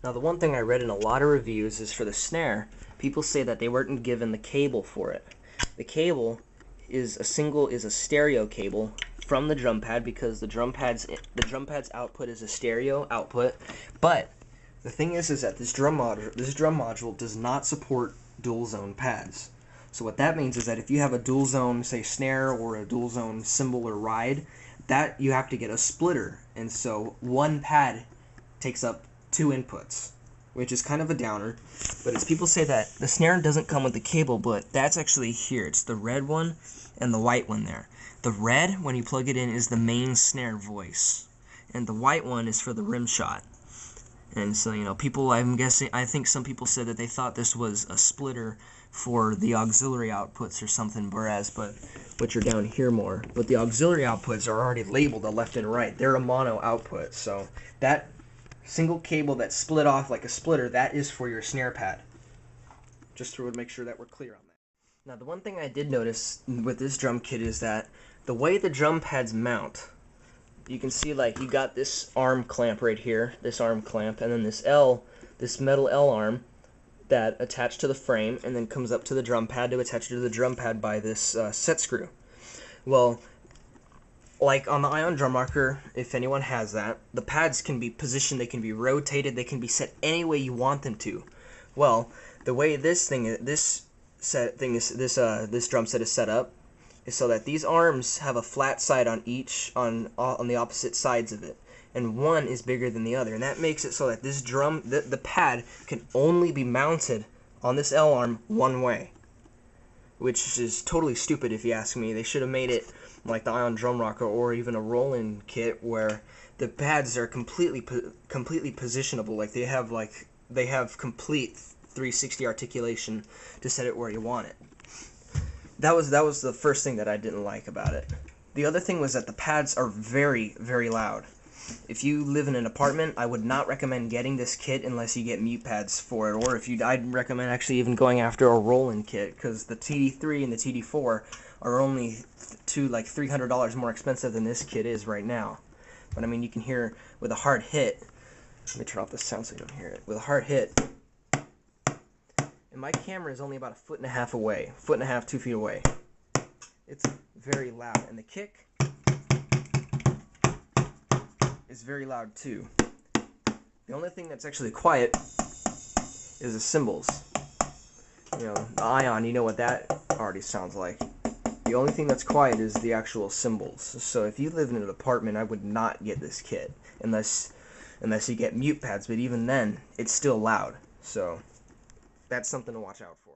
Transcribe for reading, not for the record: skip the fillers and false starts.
Now the one thing I read in a lot of reviews is for the snare, people say that they weren't given the cable for it. The cable is a stereo cable from the drum pad, because the drum pad's output is a stereo output. But the thing is that this drum module does not support dual zone pads. So what that means is that if you have a dual zone, say, snare or a dual zone cymbal or ride, that you have to get a splitter, and so one pad takes up 2 inputs, which is kind of a downer. But it's, people say that the snare doesn't come with the cable, but that's actually here. It's the red one and the white one there. The red, when you plug it in, is the main snare voice, and the white one is for the rim shot. And so, people, I think some people said that they thought this was a splitter for the auxiliary outputs or something, which are down here more. But the auxiliary outputs are already labeled the left and right. They're a mono output, so that single cable that's split off like a splitter, that is for your snare pad. Just to make sure that we're clear on that. Now, the one thing I did notice with this drum kit is that the way the drum pads mount, you can see, like, you got this arm clamp right here, this arm clamp, and then this metal L arm that attached to the frame and then comes up to the drum pad to attach to the drum pad by this set screw. Well, like on the Ion drum rocker, if anyone has that, the pads can be positioned, they can be rotated, they can be set any way you want them to. Well, the way this drum set is set up is so that these arms have a flat side on the opposite sides of it, and one is bigger than the other, and that makes it so that this drum, the pad, can only be mounted on this L arm one way, which is totally stupid if you ask me. They should have made it like the Ion drum rocker or even a roll-in kit where the pads are completely positionable. Like they have complete 360 articulation to set it where you want it. That was the first thing that I didn't like about it. The other thing was that the pads are very, very loud. If you live in an apartment, I would not recommend getting this kit unless you get mute pads for it, or I'd recommend actually even going after a roll-in kit, because the TD3 and the TD4 are only $300 more expensive than this kit is right now. But I mean, you can hear with a hard hit. Let me turn off the sound so you don't hear it. With a hard hit, and my camera is only about 1.5 feet away, 2 feet away. It's very loud, and the kick is very loud too. The only thing that's actually quiet is the cymbals. The Ion, you know what that already sounds like. The only thing that's quiet is the actual cymbals. So if you live in an apartment, I would not get this kit unless you get mute pads, but even then, it's still loud. So that's something to watch out for.